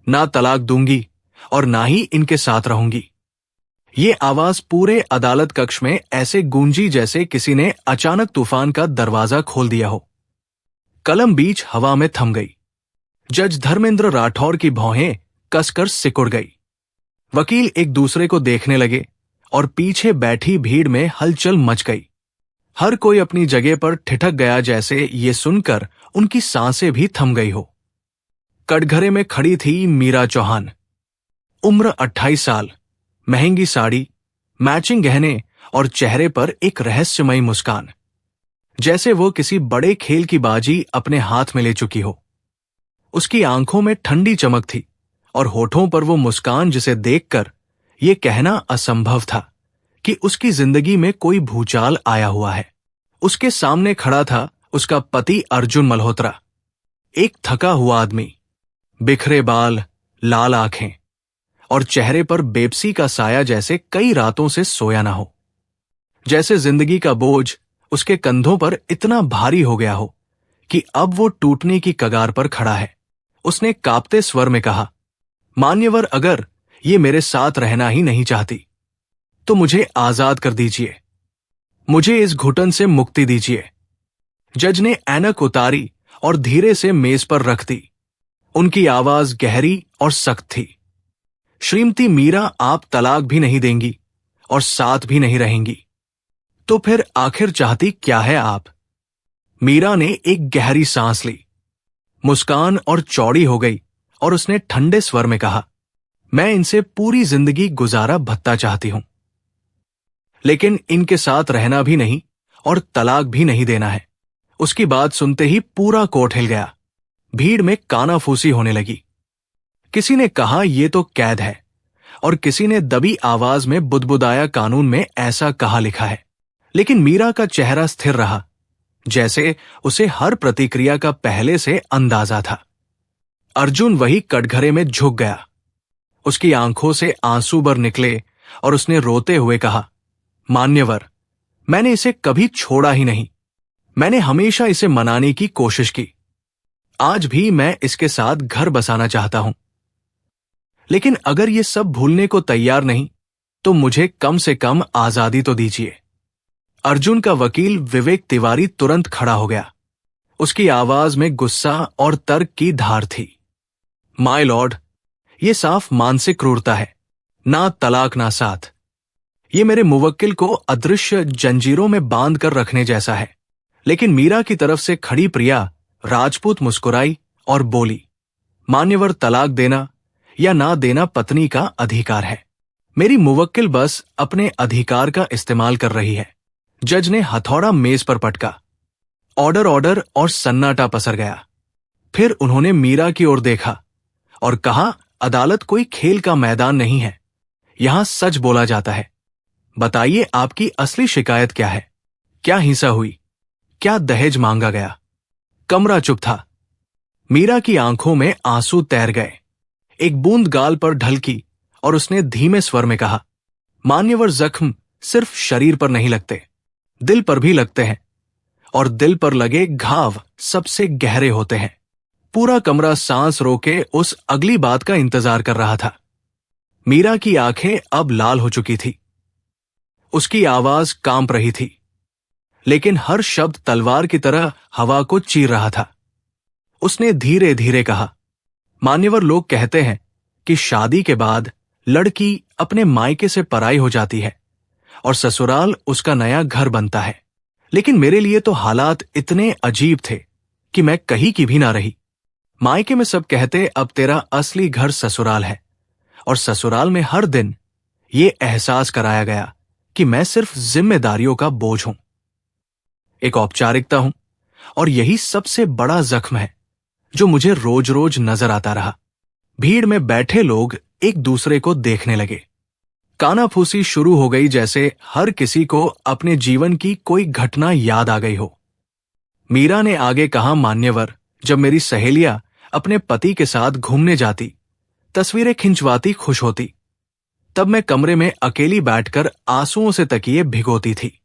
ना तलाक दूंगी और ना ही इनके साथ रहूंगी। ये आवाज पूरे अदालत कक्ष में ऐसे गूंजी जैसे किसी ने अचानक तूफान का दरवाजा खोल दिया हो। कलम बीच हवा में थम गई। जज धर्मेंद्र राठौर की भौहें कसकर सिकुड़ गई। वकील एक दूसरे को देखने लगे और पीछे बैठी भीड़ में हलचल मच गई। हर कोई अपनी जगह पर ठिठक गया, जैसे ये सुनकर उनकी सांसें भी थम गई हो। कटघरे में खड़ी थी मीरा चौहान। उम्र 28 साल, महंगी साड़ी, मैचिंग गहने और चेहरे पर एक रहस्यमयी मुस्कान, जैसे वो किसी बड़े खेल की बाजी अपने हाथ में ले चुकी हो। उसकी आंखों में ठंडी चमक थी और होठों पर वो मुस्कान जिसे देखकर ये कहना असंभव था कि उसकी जिंदगी में कोई भूचाल आया हुआ है। उसके सामने खड़ा था उसका पति अर्जुन मल्होत्रा, एक थका हुआ आदमी, बिखरे बाल, लाल आंखें और चेहरे पर बेबसी का साया, जैसे कई रातों से सोया ना हो। जैसे जिंदगी का बोझ उसके कंधों पर इतना भारी हो गया हो कि अब वो टूटने की कगार पर खड़ा है। उसने कांपते स्वर में कहा, मान्यवर, अगर ये मेरे साथ रहना ही नहीं चाहती तो मुझे आजाद कर दीजिए, मुझे इस घुटन से मुक्ति दीजिए। जज ने ऐनक उतारी और धीरे से मेज पर रख दी। उनकी आवाज गहरी और सख्त थी। श्रीमती मीरा, आप तलाक भी नहीं देंगी और साथ भी नहीं रहेंगी, तो फिर आखिर चाहती क्या है आप? मीरा ने एक गहरी सांस ली, मुस्कान और चौड़ी हो गई और उसने ठंडे स्वर में कहा, मैं इनसे पूरी जिंदगी गुजारा भत्ता चाहती हूं, लेकिन इनके साथ रहना भी नहीं और तलाक भी नहीं देना है। उसकी बात सुनते ही पूरा कोर्ट हिल गया। भीड़ में कानाफूसी होने लगी। किसी ने कहा ये तो कैद है और किसी ने दबी आवाज में बुदबुदाया, कानून में ऐसा कहा लिखा है। लेकिन मीरा का चेहरा स्थिर रहा, जैसे उसे हर प्रतिक्रिया का पहले से अंदाजा था। अर्जुन वही कटघरे में झुक गया। उसकी आंखों से आंसू भर निकले और उसने रोते हुए कहा, मान्यवर, मैंने इसे कभी छोड़ा ही नहीं। मैंने हमेशा इसे मनाने की कोशिश की। आज भी मैं इसके साथ घर बसाना चाहता हूं, लेकिन अगर ये सब भूलने को तैयार नहीं तो मुझे कम से कम आजादी तो दीजिए। अर्जुन का वकील विवेक तिवारी तुरंत खड़ा हो गया। उसकी आवाज में गुस्सा और तर्क की धार थी। माय लॉर्ड, ये साफ मानसिक क्रूरता है। ना तलाक ना साथ। ये मेरे मुवक्किल को अदृश्य जंजीरों में बांध कर रखने जैसा है। लेकिन मीरा की तरफ से खड़ी प्रिया राजपूत मुस्कुराई और बोली, मान्यवर, तलाक देना या ना देना पत्नी का अधिकार है। मेरी मुवक्किल बस अपने अधिकार का इस्तेमाल कर रही है। जज ने हथौड़ा मेज पर पटका। ऑर्डर ऑर्डर और सन्नाटा पसर गया। फिर उन्होंने मीरा की ओर देखा और कहा, अदालत कोई खेल का मैदान नहीं है। यहां सच बोला जाता है। बताइए, आपकी असली शिकायत क्या है? क्या हिंसा हुई? क्या दहेज मांगा गया? कमरा चुप था। मीरा की आंखों में आंसू तैर गए। एक बूंद गाल पर ढलकी और उसने धीमे स्वर में कहा, मान्यवर, जख्म सिर्फ शरीर पर नहीं लगते, दिल पर भी लगते हैं, और दिल पर लगे घाव सबसे गहरे होते हैं। पूरा कमरा सांस रोके उस अगली बात का इंतजार कर रहा था। मीरा की आंखें अब लाल हो चुकी थी। उसकी आवाज कांप रही थी, लेकिन हर शब्द तलवार की तरह हवा को चीर रहा था। उसने धीरे धीरे कहा, मान्यवर, लोग कहते हैं कि शादी के बाद लड़की अपने मायके से पराई हो जाती है और ससुराल उसका नया घर बनता है। लेकिन मेरे लिए तो हालात इतने अजीब थे कि मैं कहीं की भी ना रही। मायके में सब कहते अब तेरा असली घर ससुराल है, और ससुराल में हर दिन ये एहसास कराया गया कि मैं सिर्फ जिम्मेदारियों का बोझ हूं, एक औपचारिकता हूं, और यही सबसे बड़ा जख्म है जो मुझे रोज रोज नजर आता रहा। भीड़ में बैठे लोग एक दूसरे को देखने लगे। कानाफूसी शुरू हो गई, जैसे हर किसी को अपने जीवन की कोई घटना याद आ गई हो। मीरा ने आगे कहा, मान्यवर, जब मेरी सहेलियां अपने पति के साथ घूमने जाती, तस्वीरें खिंचवाती, खुश होती, तब मैं कमरे में अकेली बैठकर आंसुओं से तकिए भिगोती थी।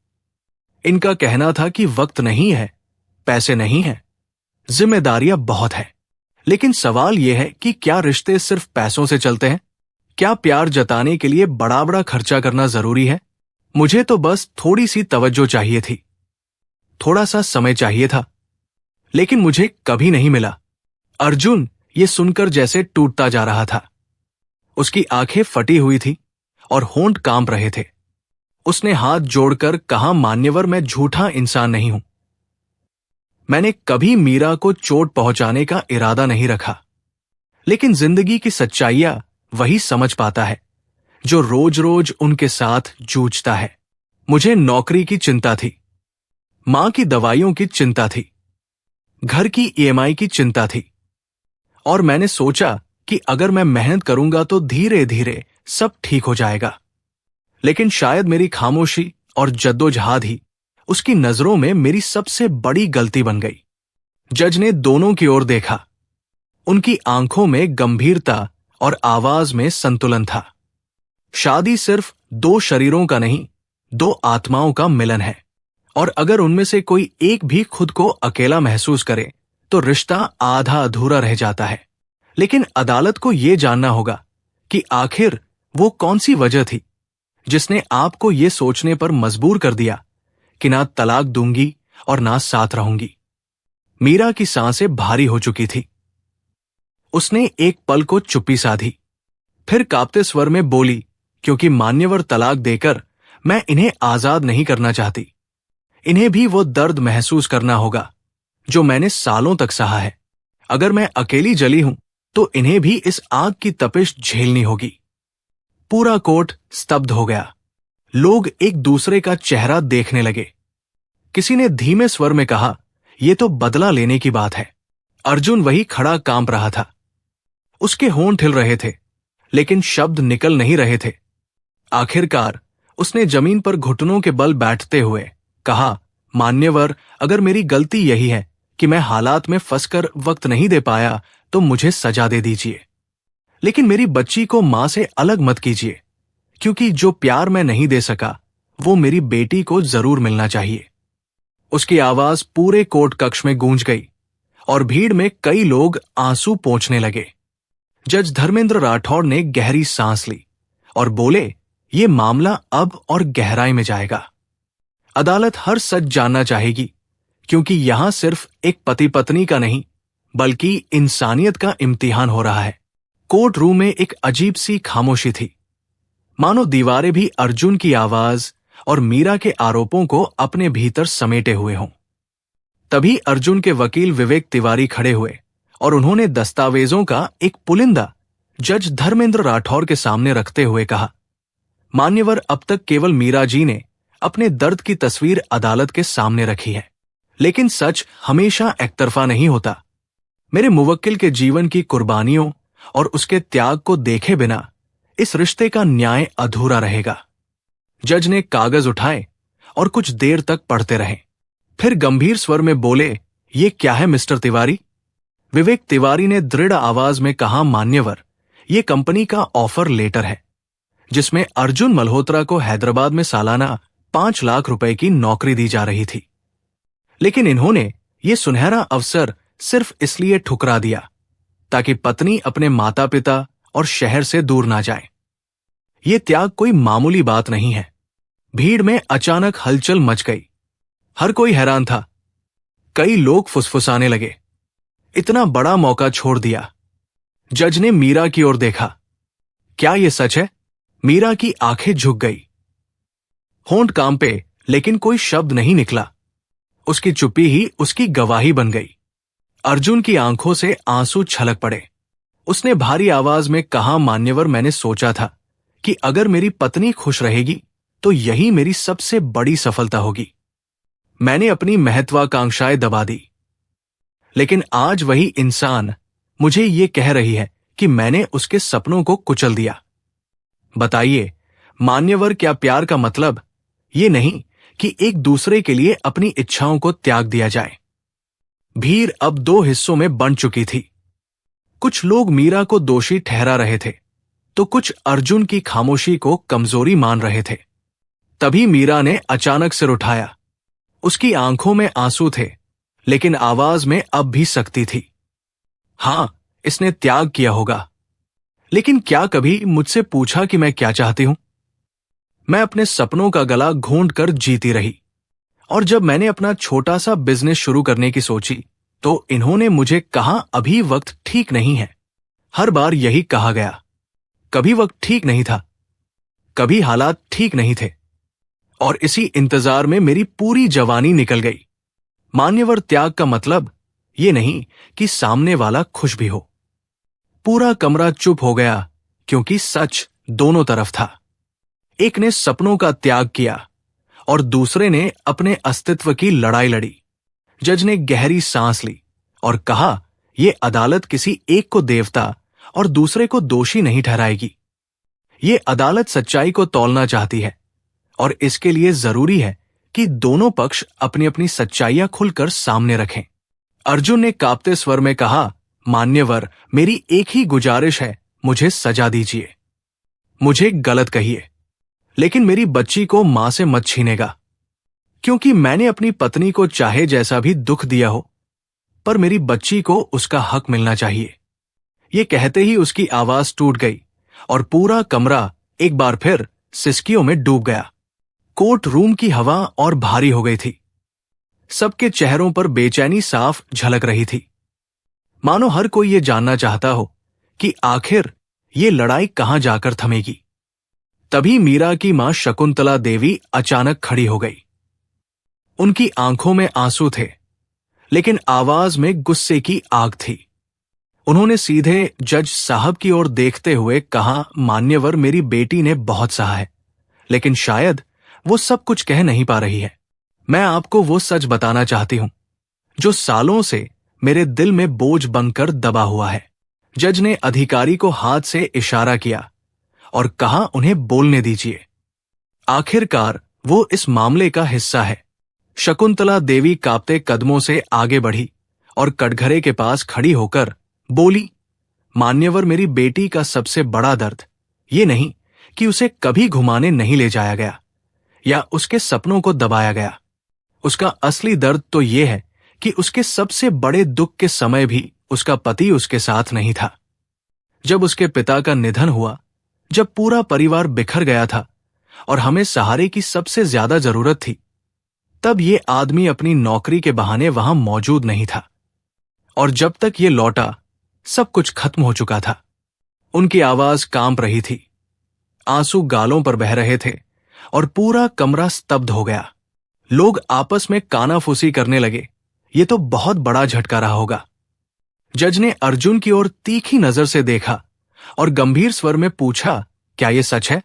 इनका कहना था कि वक्त नहीं है, पैसे नहीं है, जिम्मेदारियां बहुत है, लेकिन सवाल यह है कि क्या रिश्ते सिर्फ पैसों से चलते हैं? क्या प्यार जताने के लिए बड़ा बड़ा खर्चा करना जरूरी है? मुझे तो बस थोड़ी सी तवज्जो चाहिए थी, थोड़ा सा समय चाहिए था, लेकिन मुझे कभी नहीं मिला। अर्जुन ये सुनकर जैसे टूटता जा रहा था। उसकी आंखें फटी हुई थी और होंठ कांप रहे थे। उसने हाथ जोड़कर कहा, मान्यवर, मैं झूठा इंसान नहीं हूं। मैंने कभी मीरा को चोट पहुंचाने का इरादा नहीं रखा, लेकिन जिंदगी की सच्चाइयां वही समझ पाता है जो रोज रोज उनके साथ जूझता है। मुझे नौकरी की चिंता थी, मां की दवाइयों की चिंता थी, घर की ईएमआई की चिंता थी, और मैंने सोचा कि अगर मैं मेहनत करूंगा तो धीरे धीरे सब ठीक हो जाएगा। लेकिन शायद मेरी खामोशी और जद्दोजहद ही उसकी नजरों में मेरी सबसे बड़ी गलती बन गई। जज ने दोनों की ओर देखा। उनकी आंखों में गंभीरता और आवाज में संतुलन था। शादी सिर्फ दो शरीरों का नहीं, दो आत्माओं का मिलन है, और अगर उनमें से कोई एक भी खुद को अकेला महसूस करे तो रिश्ता आधा अधूरा रह जाता है। लेकिन अदालत को यह जानना होगा कि आखिर वो कौन सी वजह थी जिसने आपको ये सोचने पर मजबूर कर दिया कि ना तलाक दूंगी और ना साथ रहूंगी। मीरा की सांसें भारी हो चुकी थी। उसने एक पल को चुप्पी साधी, फिर कांपते स्वर में बोली, क्योंकि मान्यवर तलाक देकर मैं इन्हें आजाद नहीं करना चाहती। इन्हें भी वो दर्द महसूस करना होगा जो मैंने सालों तक सहा है। अगर मैं अकेली जली हूं तो इन्हें भी इस आग की तपिश झेलनी होगी। पूरा कोर्ट स्तब्ध हो गया। लोग एक दूसरे का चेहरा देखने लगे। किसी ने धीमे स्वर में कहा, यह तो बदला लेने की बात है। अर्जुन वही खड़ा कांप रहा था। उसके होंठ हिल रहे थे, लेकिन शब्द निकल नहीं रहे थे। आखिरकार उसने जमीन पर घुटनों के बल बैठते हुए कहा, मान्यवर, अगर मेरी गलती यही है कि मैं हालात में फंसकर वक्त नहीं दे पाया तो मुझे सजा दे दीजिए, लेकिन मेरी बच्ची को मां से अलग मत कीजिए, क्योंकि जो प्यार मैं नहीं दे सका वो मेरी बेटी को जरूर मिलना चाहिए। उसकी आवाज पूरे कोर्ट कक्ष में गूंज गई और भीड़ में कई लोग आंसू पोंछने लगे। जज धर्मेंद्र राठौड़ ने गहरी सांस ली और बोले, ये मामला अब और गहराई में जाएगा। अदालत हर सच जानना चाहेगी, क्योंकि यहां सिर्फ एक पति पत्नी का नहीं बल्कि इंसानियत का इम्तिहान हो रहा है। कोर्ट रूम में एक अजीब सी खामोशी थी, मानो दीवारें भी अर्जुन की आवाज और मीरा के आरोपों को अपने भीतर समेटे हुए हों। तभी अर्जुन के वकील विवेक तिवारी खड़े हुए और उन्होंने दस्तावेजों का एक पुलिंदा जज धर्मेंद्र राठौर के सामने रखते हुए कहा, मान्यवर, अब तक केवल मीरा जी ने अपने दर्द की तस्वीर अदालत के सामने रखी है, लेकिन सच हमेशा एकतरफा नहीं होता। मेरे मुवक्किल के जीवन की कुर्बानियों और उसके त्याग को देखे बिना इस रिश्ते का न्याय अधूरा रहेगा। जज ने कागज उठाए और कुछ देर तक पढ़ते रहे, फिर गंभीर स्वर में बोले, ये क्या है मिस्टर तिवारी? विवेक तिवारी ने दृढ़ आवाज में कहा, मान्यवर, ये कंपनी का ऑफर लेटर है जिसमें अर्जुन मल्होत्रा को हैदराबाद में सालाना 5 लाख रुपए की नौकरी दी जा रही थी, लेकिन इन्होंने ये सुनहरा अवसर सिर्फ इसलिए ठुकरा दिया ताकि पत्नी अपने माता पिता और शहर से दूर ना जाए। ये त्याग कोई मामूली बात नहीं है। भीड़ में अचानक हलचल मच गई। हर कोई हैरान था। कई लोग फुसफुसाने लगे, इतना बड़ा मौका छोड़ दिया। जज ने मीरा की ओर देखा, क्या यह सच है? मीरा की आंखें झुक गई, होंठ कांपे, लेकिन कोई शब्द नहीं निकला। उसकी चुप्पी ही उसकी गवाही बन गई। अर्जुन की आंखों से आंसू छलक पड़े। उसने भारी आवाज में कहा, मान्यवर, मैंने सोचा था कि अगर मेरी पत्नी खुश रहेगी तो यही मेरी सबसे बड़ी सफलता होगी। मैंने अपनी महत्वाकांक्षाएं दबा दी, लेकिन आज वही इंसान मुझे ये कह रही है कि मैंने उसके सपनों को कुचल दिया। बताइए मान्यवर, क्या प्यार का मतलब ये नहीं कि एक दूसरे के लिए अपनी इच्छाओं को त्याग दिया जाए? भीड़ अब 2 हिस्सों में बंट चुकी थी। कुछ लोग मीरा को दोषी ठहरा रहे थे तो कुछ अर्जुन की खामोशी को कमजोरी मान रहे थे। तभी मीरा ने अचानक सिर उठाया। उसकी आंखों में आंसू थे, लेकिन आवाज में अब भी सख्ती थी। हां, इसने त्याग किया होगा, लेकिन क्या कभी मुझसे पूछा कि मैं क्या चाहती हूं? मैं अपने सपनों का गला घोंट कर जीती रही, और जब मैंने अपना छोटा सा बिजनेस शुरू करने की सोची तो इन्होंने मुझे कहा अभी वक्त ठीक नहीं है। हर बार यही कहा गया। कभी वक्त ठीक नहीं था, कभी हालात ठीक नहीं थे, और इसी इंतजार में मेरी पूरी जवानी निकल गई। मान्यवर त्याग का मतलब ये नहीं कि सामने वाला खुश भी हो। पूरा कमरा चुप हो गया, क्योंकि सच दोनों तरफ था। एक ने सपनों का त्याग किया और दूसरे ने अपने अस्तित्व की लड़ाई लड़ी। जज ने गहरी सांस ली और कहा, यह अदालत किसी एक को देवता और दूसरे को दोषी नहीं ठहराएगी। ये अदालत सच्चाई को तौलना चाहती है, और इसके लिए जरूरी है कि दोनों पक्ष अपनी अपनी सच्चाइयां खुलकर सामने रखें। अर्जुन ने कांपते स्वर में कहा, मान्यवर, मेरी एक ही गुजारिश है, मुझे सजा दीजिए। मुझे गलत कहिए, लेकिन मेरी बच्ची को मां से मत छीनेगा, क्योंकि मैंने अपनी पत्नी को चाहे जैसा भी दुख दिया हो, पर मेरी बच्ची को उसका हक मिलना चाहिए। ये कहते ही उसकी आवाज टूट गई और पूरा कमरा एक बार फिर सिसकियों में डूब गया। कोर्ट रूम की हवा और भारी हो गई थी। सबके चेहरों पर बेचैनी साफ झलक रही थी, मानो हर कोई ये जानना चाहता हो कि आखिर ये लड़ाई कहां जाकर थमेगी। तभी मीरा की मां शकुंतला देवी अचानक खड़ी हो गई। उनकी आंखों में आंसू थे, लेकिन आवाज में गुस्से की आग थी। उन्होंने सीधे जज साहब की ओर देखते हुए कहा, मान्यवर, मेरी बेटी ने बहुत सहा है, लेकिन शायद वो सब कुछ कह नहीं पा रही है। मैं आपको वो सच बताना चाहती हूं जो सालों से मेरे दिल में बोझ बनकर दबा हुआ है। जज ने अधिकारी को हाथ से इशारा किया और कहा, उन्हें बोलने दीजिए। आखिरकार वो इस मामले का हिस्सा है। शकुंतला देवी कांपते कदमों से आगे बढ़ी और कटघरे के पास खड़ी होकर बोली, मान्यवर, मेरी बेटी का सबसे बड़ा दर्द ये नहीं कि उसे कभी घुमाने नहीं ले जाया गया या उसके सपनों को दबाया गया। उसका असली दर्द तो ये है कि उसके सबसे बड़े दुख के समय भी उसका पति उसके साथ नहीं था। जब उसके पिता का निधन हुआ, जब पूरा परिवार बिखर गया था और हमें सहारे की सबसे ज्यादा जरूरत थी, तब ये आदमी अपनी नौकरी के बहाने वहां मौजूद नहीं था, और जब तक ये लौटा सब कुछ खत्म हो चुका था। उनकी आवाज कांप रही थी, आंसू गालों पर बह रहे थे और पूरा कमरा स्तब्ध हो गया। लोग आपस में कानाफूसी करने लगे, ये तो बहुत बड़ा झटका रहा होगा। जज ने अर्जुन की ओर तीखी नजर से देखा और गंभीर स्वर में पूछा, क्या यह सच है?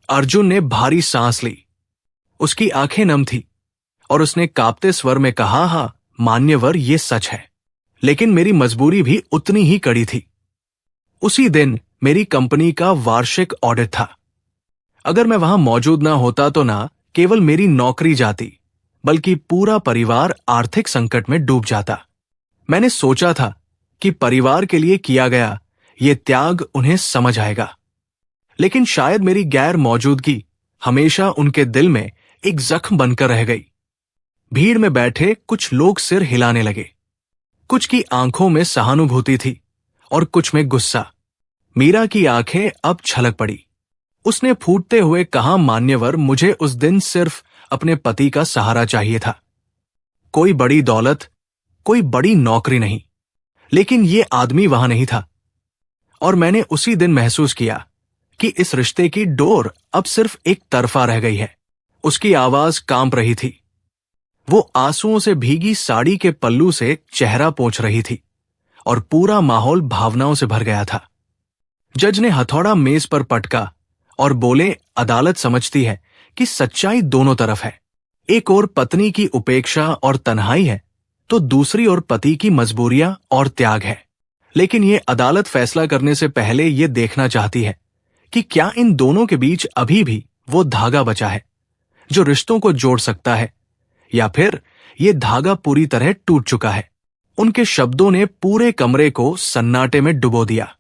अर्जुन ने भारी सांस ली। उसकी आंखें नम थी और उसने कांपते स्वर में कहा, हाँ मान्यवर, ये सच है, लेकिन मेरी मजबूरी भी उतनी ही कड़ी थी। उसी दिन मेरी कंपनी का वार्षिक ऑडिट था। अगर मैं वहां मौजूद ना होता तो ना केवल मेरी नौकरी जाती, बल्कि पूरा परिवार आर्थिक संकट में डूब जाता। मैंने सोचा था कि परिवार के लिए किया गया ये त्याग उन्हें समझ आएगा, लेकिन शायद मेरी गैर मौजूदगी हमेशा उनके दिल में एक जख्म बनकर रह गई। भीड़ में बैठे कुछ लोग सिर हिलाने लगे, कुछ की आंखों में सहानुभूति थी और कुछ में गुस्सा। मीरा की आंखें अब छलक पड़ी। उसने फूटते हुए कहा, मान्यवर, मुझे उस दिन सिर्फ अपने पति का सहारा चाहिए था, कोई बड़ी दौलत, कोई बड़ी नौकरी नहीं। लेकिन ये आदमी वहां नहीं था, और मैंने उसी दिन महसूस किया कि इस रिश्ते की डोर अब सिर्फ एक तरफा रह गई है। उसकी आवाज कांप रही थी। वो आंसुओं से भीगी साड़ी के पल्लू से चेहरा पोंछ रही थी और पूरा माहौल भावनाओं से भर गया था। जज ने हथौड़ा मेज पर पटका और बोले, अदालत समझती है कि सच्चाई दोनों तरफ है। एक ओर पत्नी की उपेक्षा और तन्हाई है, तो दूसरी ओर पति की मजबूरियां और त्याग है। लेकिन ये अदालत फैसला करने से पहले ये देखना चाहती है कि क्या इन दोनों के बीच अभी भी वो धागा बचा है जो रिश्तों को जोड़ सकता है, या फिर ये धागा पूरी तरह टूट चुका है। उनके शब्दों ने पूरे कमरे को सन्नाटे में डुबो दिया,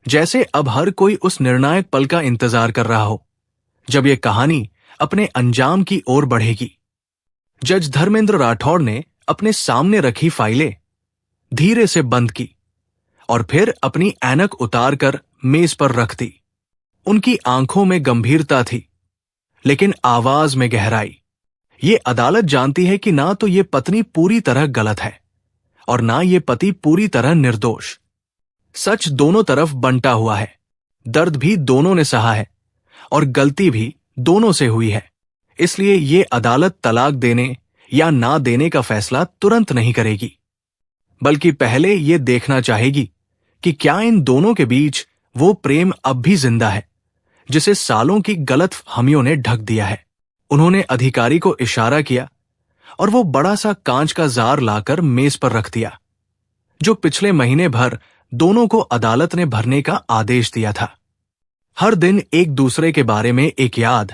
जैसे अब हर कोई उस निर्णायक पल का इंतजार कर रहा हो जब ये कहानी अपने अंजाम की ओर बढ़ेगी। जज धर्मेंद्र राठौड़ ने अपने सामने रखी फाइलें धीरे से बंद की, और फिर अपनी ऐनक उतारकर मेज पर रख दी। उनकी आंखों में गंभीरता थी, लेकिन आवाज में गहराई। ये अदालत जानती है कि ना तो ये पत्नी पूरी तरह गलत है और ना ये पति पूरी तरह निर्दोष। सच दोनों तरफ बंटा हुआ है, दर्द भी दोनों ने सहा है और गलती भी दोनों से हुई है। इसलिए ये अदालत तलाक देने या ना देने का फैसला तुरंत नहीं करेगी, बल्कि पहले ये देखना चाहेगी कि क्या इन दोनों के बीच वो प्रेम अब भी जिंदा है जिसे सालों की गलत फहमियों ने ढक दिया है। उन्होंने अधिकारी को इशारा किया और वो बड़ा सा कांच का जार लाकर मेज पर रख दिया, जो पिछले महीने भर दोनों को अदालत ने भरने का आदेश दिया था। हर दिन एक दूसरे के बारे में एक याद,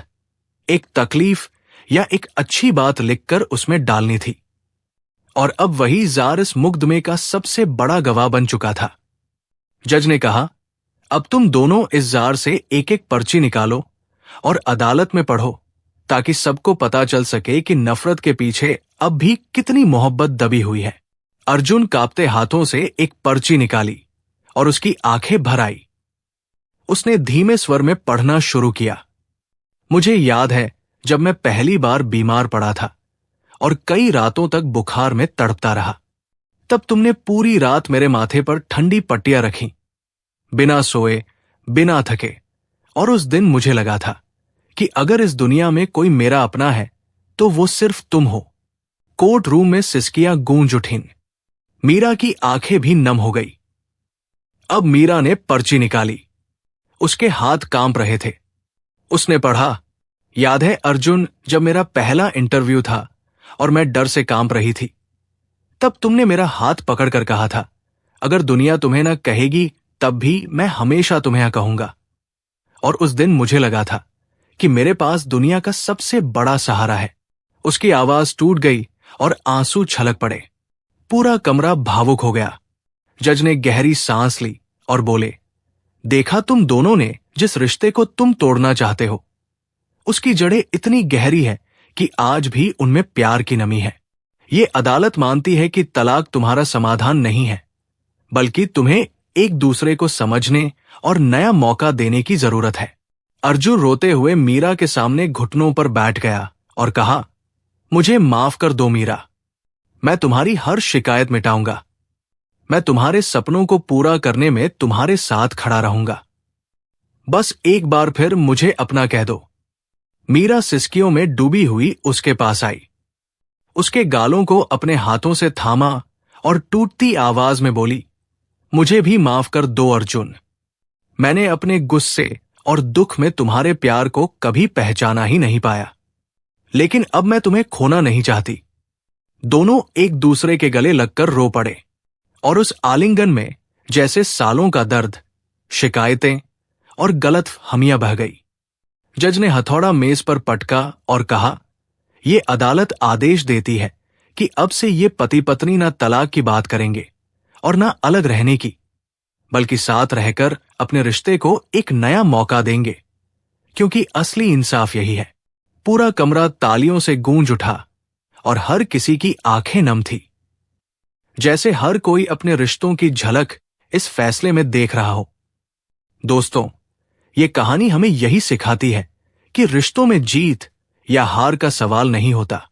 एक तकलीफ या एक अच्छी बात लिखकर उसमें डालनी थी। और अब वही जार इस मुकदमे का सबसे बड़ा गवाह बन चुका था। जज ने कहा, अब तुम दोनों इस जार से एक एक पर्ची निकालो और अदालत में पढ़ो, ताकि सबको पता चल सके कि नफरत के पीछे अब भी कितनी मोहब्बत दबी हुई है। अर्जुन कांपते हाथों से एक पर्ची निकाली और उसकी आंखें भर आई। उसने धीमे स्वर में पढ़ना शुरू किया। मुझे याद है जब मैं पहली बार बीमार पड़ा था और कई रातों तक बुखार में तड़पता रहा। तब तुमने पूरी रात मेरे माथे पर ठंडी पट्टियां रखीं, बिना सोए, बिना थके। और उस दिन मुझे लगा था कि अगर इस दुनिया में कोई मेरा अपना है तो वो सिर्फ तुम हो। कोर्ट रूम में सिसकियां गूंज उठीं। मीरा की आंखें भी नम हो गई। अब मीरा ने पर्ची निकाली। उसके हाथ कांप रहे थे। उसने पढ़ा, याद है अर्जुन, जब मेरा पहला इंटरव्यू था और मैं डर से कांप रही थी, तब तुमने मेरा हाथ पकड़कर कहा था, अगर दुनिया तुम्हें न कहेगी तब भी मैं हमेशा तुम्हें कहूंगा। और उस दिन मुझे लगा था कि मेरे पास दुनिया का सबसे बड़ा सहारा है। उसकी आवाज टूट गई और आंसू छलक पड़े। पूरा कमरा भावुक हो गया। जज ने गहरी सांस ली और बोले, देखा तुम दोनों ने जिस रिश्ते को तुम तोड़ना चाहते हो, उसकी जड़ें इतनी गहरी है कि आज भी उनमें प्यार की नमी है। ये अदालत मानती है कि तलाक तुम्हारा समाधान नहीं है, बल्कि तुम्हें एक दूसरे को समझने और नया मौका देने की जरूरत है। अर्जुन रोते हुए मीरा के सामने घुटनों पर बैठ गया और कहा, मुझे माफ कर दो मीरा, मैं तुम्हारी हर शिकायत मिटाऊंगा। मैं तुम्हारे सपनों को पूरा करने में तुम्हारे साथ खड़ा रहूंगा। बस एक बार फिर मुझे अपना कह दो। मीरा सिसकियों में डूबी हुई उसके पास आई। उसके गालों को अपने हाथों से थामा और टूटती आवाज में बोली, मुझे भी माफ कर दो अर्जुन। मैंने अपने गुस्से और दुख में तुम्हारे प्यार को कभी पहचाना ही नहीं पाया, लेकिन अब मैं तुम्हें खोना नहीं चाहती। दोनों एक दूसरे के गले लगकर रो पड़े और उस आलिंगन में जैसे सालों का दर्द, शिकायतें और गलत हमियां बह गई। जज ने हथौड़ा मेज पर पटका और कहा, यह अदालत आदेश देती है कि अब से ये पति पत्नी ना तलाक की बात करेंगे और ना अलग रहने की, बल्कि साथ रहकर अपने रिश्ते को एक नया मौका देंगे, क्योंकि असली इंसाफ यही है। पूरा कमरा तालियों से गूंज उठा और हर किसी की आंखें नम थी, जैसे हर कोई अपने रिश्तों की झलक इस फैसले में देख रहा हो। दोस्तों, ये कहानी हमें यही सिखाती है कि रिश्तों में जीत या हार का सवाल नहीं होता।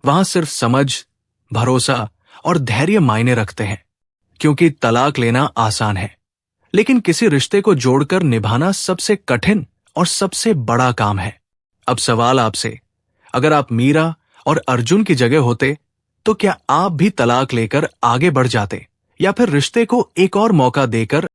वहां सिर्फ समझ, भरोसा और धैर्य मायने रखते हैं। क्योंकि तलाक लेना आसान है, लेकिन किसी रिश्ते को जोड़कर निभाना सबसे कठिन और सबसे बड़ा काम है। अब सवाल आपसे, अगर आप मीरा और अर्जुन की जगह होते तो क्या आप भी तलाक लेकर आगे बढ़ जाते या फिर रिश्ते को एक और मौका देकर